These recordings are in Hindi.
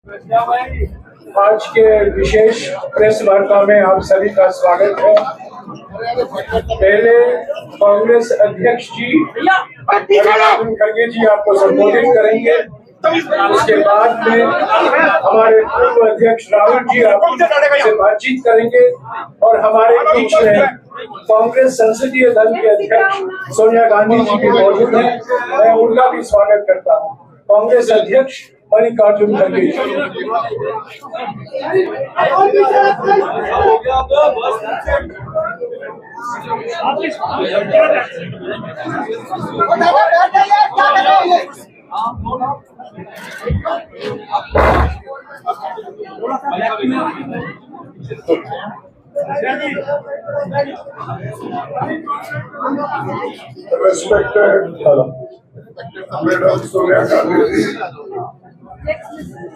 आज के विशेष प्रेस वार्ता में आप सभी का स्वागत है। पहले कांग्रेस अध्यक्ष जी मल्लिकार्जुन खड़गे जी आपको संबोधित करेंगे। उसके बाद में हमारे पूर्व अध्यक्ष राहुल जी आपसे बातचीत करेंगे और हमारे बीच में कांग्रेस संसदीय दल के अध्यक्ष सोनिया गांधी जी भी मौजूद हैं। मैं उनका भी स्वागत करता हूँ। कांग्रेस अध्यक्ष मल्लिकार्जुन खड़गे जी। Respected Madam Sonia Gandhi ji,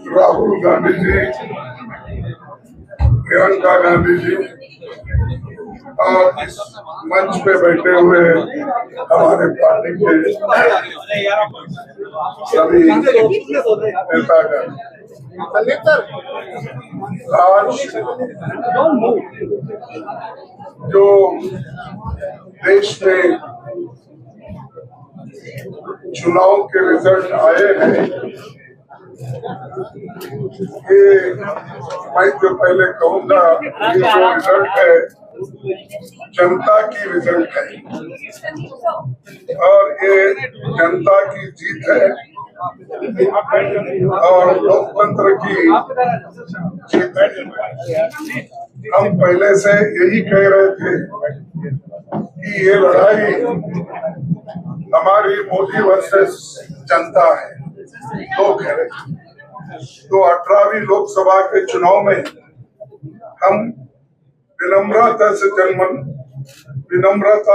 Rahul Gandhi ji, Priyanka Gandhi ji और इस मंच पे बैठे हुए हमारे पार्टी के सभी नेतागण, आज जो देश में चुनाव के रिजल्ट आए हैं, ये मैं जो पहले कहूँगा ये जो रिजल्ट है जनता की रिजल्ट है और ये जनता की जीत है और लोकतंत्र की जीत है। हम पहले से यही कह रहे थे कि ये लड़ाई हमारी मोदी वर्सेस जनता है। लोग कह रहे तो 18वीं लोकसभा के चुनाव में हम विनम्रता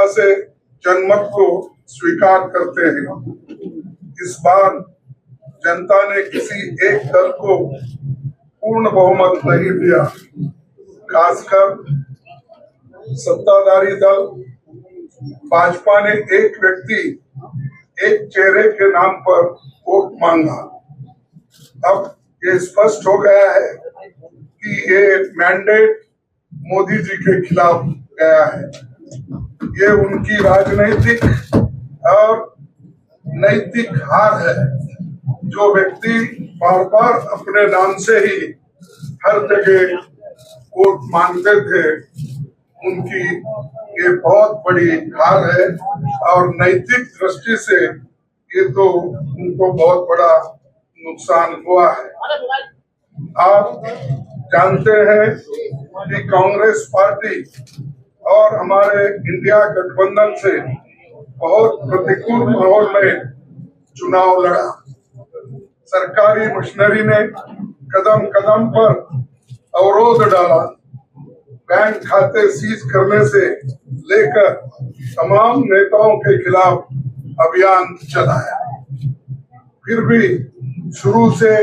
से जनमत को स्वीकार करते हैं। इस बार जनता ने किसी एक दल को पूर्ण बहुमत नहीं दिया, खासकर सत्ताधारी दल भाजपा ने एक व्यक्ति एक चेहरे के नाम पर वोट मांगा। अब ये स्पष्ट हो गया है कि ये मैंडेट मोदी जी के खिलाफ गया है। ये उनकी राजनीतिक और नैतिक हार है। जो व्यक्ति बार बार अपने नाम से ही हर जगह वोट मांगते थे, उनकी ये बहुत बड़ी हार है और नैतिक दृष्टि से ये तो उनको बहुत बड़ा नुकसान हुआ है। आप जानते हैं कि कांग्रेस पार्टी और हमारे इंडिया गठबंधन से बहुत प्रतिकूल माहौल में चुनाव लड़ा। सरकारी मशीनरी ने कदम कदम पर अवरोध डाला, बैंक खाते सीज करने से लेकर तमाम नेताओं के खिलाफ अभियान चलाया। फिर भी शुरू से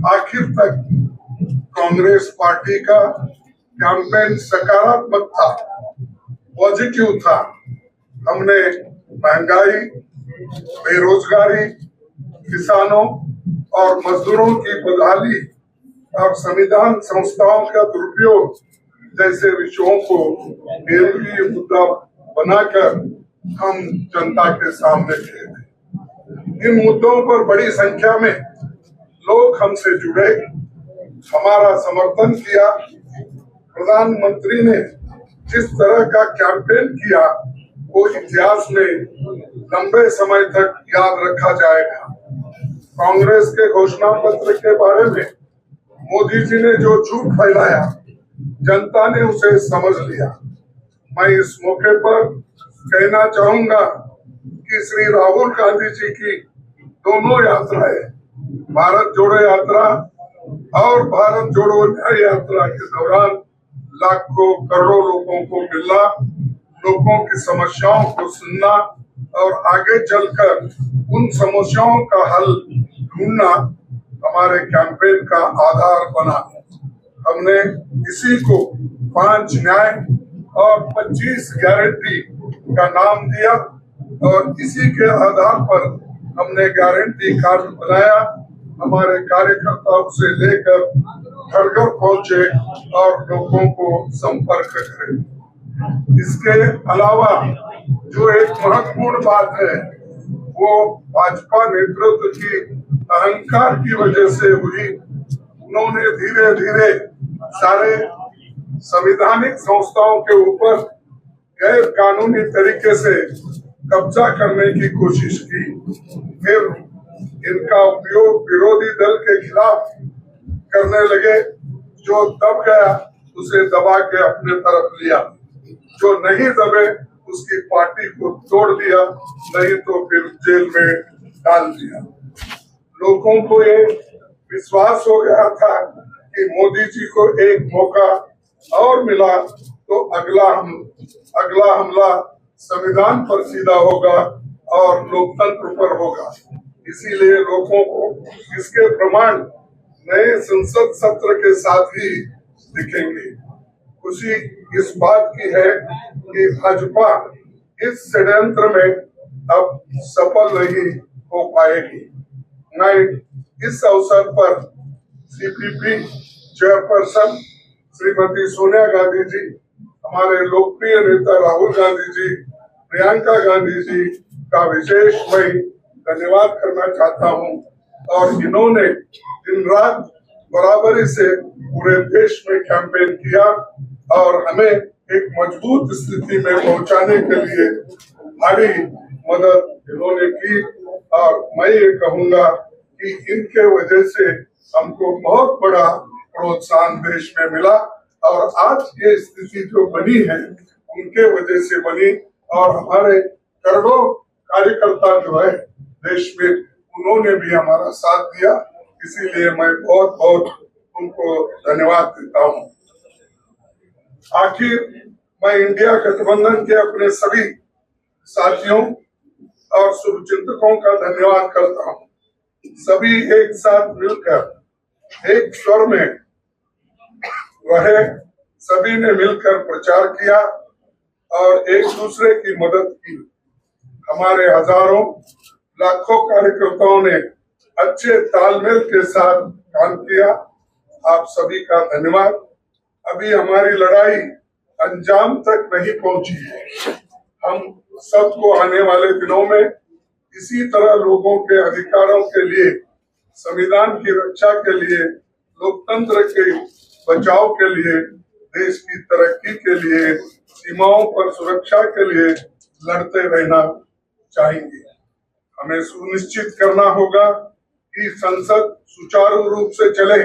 आखिर तक कांग्रेस पार्टी का कैंपेन सकारात्मक था, पॉजिटिव था। हमने महंगाई, बेरोजगारी, किसानों और मजदूरों की बदहाली और संविधान संस्थाओं का दुरुपयोग जैसे विषयों को केंद्रीय मुद्दा बनाकर हम जनता के सामने थे। इन मुद्दों पर बड़ी संख्या में लोग हमसे जुड़े, हमारा समर्थन किया। प्रधानमंत्री ने जिस तरह का कैंपेन किया वो इतिहास में लंबे समय तक याद रखा जाएगा। कांग्रेस के घोषणा पत्र के बारे में मोदी जी ने जो झूठ फैलाया, जनता ने उसे समझ लिया। मैं इस मौके पर कहना चाहूंगा कि श्री राहुल गांधी जी की दोनों यात्राएं, भारत जोड़ो यात्रा और भारत जोड़ो न्याय यात्रा के दौरान लाखों करोड़ों लोगों को मिलना, लोगों की समस्याओं को सुनना और आगे चलकर उन समस्याओं का हल ढूंढना हमारे कैंपेन का आधार बना। हमने इसी को 5 न्याय और 25 गारंटी का नाम दिया और इसी के आधार पर हमने गारंटी कार्ड बनाया हमारे कार्यकर्ताओं से लेकर घर घर पहुंचे और लोगों को संपर्क करें। इसके अलावा जो एक महत्वपूर्ण बात है वो भाजपा नेतृत्व की अहंकार की वजह से हुई। उन्होंने धीरे धीरे सारे संवैधानिक संस्थाओं के ऊपर गैर कानूनी तरीके से कब्जा करने की कोशिश की। फिर इनका उपयोग विरोधी दल के खिलाफ करने लगे। जो दब गया उसे दबा के अपने तरफ लिया, जो नहीं दबे उसकी पार्टी को तोड़ दिया, नहीं तो फिर जेल में डाल दिया। लोगों को ये विश्वास हो गया था कि मोदी जी को एक मौका और मिला तो अगला हमला संविधान पर सीधा होगा और लोकतंत्र पर होगा। इसीलिए लोगों को इसके प्रमाण नए संसद सत्र के साथ ही दिखेंगे। खुशी इस बात की है कि भाजपा इस षड्यंत्र में अब सफल नहीं हो पाएगी। मैं इस अवसर पर सीपीपी चेयरपर्सन श्रीमती सोनिया गांधी जी, हमारे लोकप्रिय नेता राहुल गांधी जी, प्रियंका गांधी जी का विशेष मैं धन्यवाद करना चाहता हूं। और इन्होंने दिन रात बराबरी से पूरे देश में कैंपेन किया और हमें एक मजबूत स्थिति में पहुंचाने के लिए भारी मदद इन्होंने की। और मैं ये कहूंगा कि इनके वजह से हमको बहुत बड़ा प्रोत्साहन देश में मिला और आज ये स्थिति जो बनी है उनके वजह से बनी। और हमारे करोड़ों कार्यकर्ता जो है देश में, उन्होंने भी हमारा साथ दिया। इसीलिए मैं बहुत बहुत उनको धन्यवाद देता हूँ। आखिर मैं इंडिया गठबंधन के अपने सभी साथियों और शुभचिंतकों का धन्यवाद करता हूँ। सभी एक साथ मिलकर एक स्वर में रहे, सभी ने मिलकर प्रचार किया और एक दूसरे की मदद की। हमारे हजारों लाखों कार्यकर्ताओं ने अच्छे तालमेल के साथ काम किया। आप सभी का धन्यवाद। अभी हमारी लड़ाई अंजाम तक नहीं पहुंची है। हम सबको आने वाले दिनों में इसी तरह लोगों के अधिकारों के लिए, संविधान की रक्षा के लिए, लोकतंत्र के बचाव के लिए, देश की तरक्की के लिए, सीमाओं पर सुरक्षा के लिए लड़ते रहना चाहेंगे। हमें सुनिश्चित करना होगा कि संसद सुचारू रूप से चले,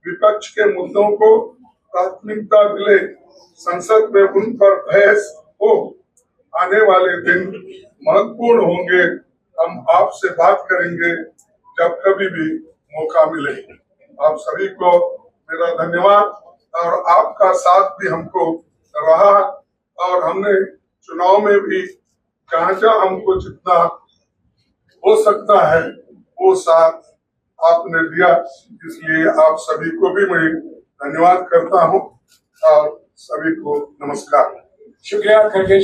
विपक्ष के मुद्दों को प्राथमिकता मिले, संसद में उन पर बहस हो। आने वाले दिन महत्वपूर्ण होंगे। हम आपसे बात करेंगे जब कभी भी मौका मिले। आप सभी को मेरा धन्यवाद और आपका साथ भी हमको रहा और हमने चुनाव में भी जहाँ हमको जितना हो सकता है वो साथ आपने दिया। इसलिए आप सभी को भी मैं धन्यवाद करता हूँ और सभी को नमस्कार। शुक्रिया खड़गे जी।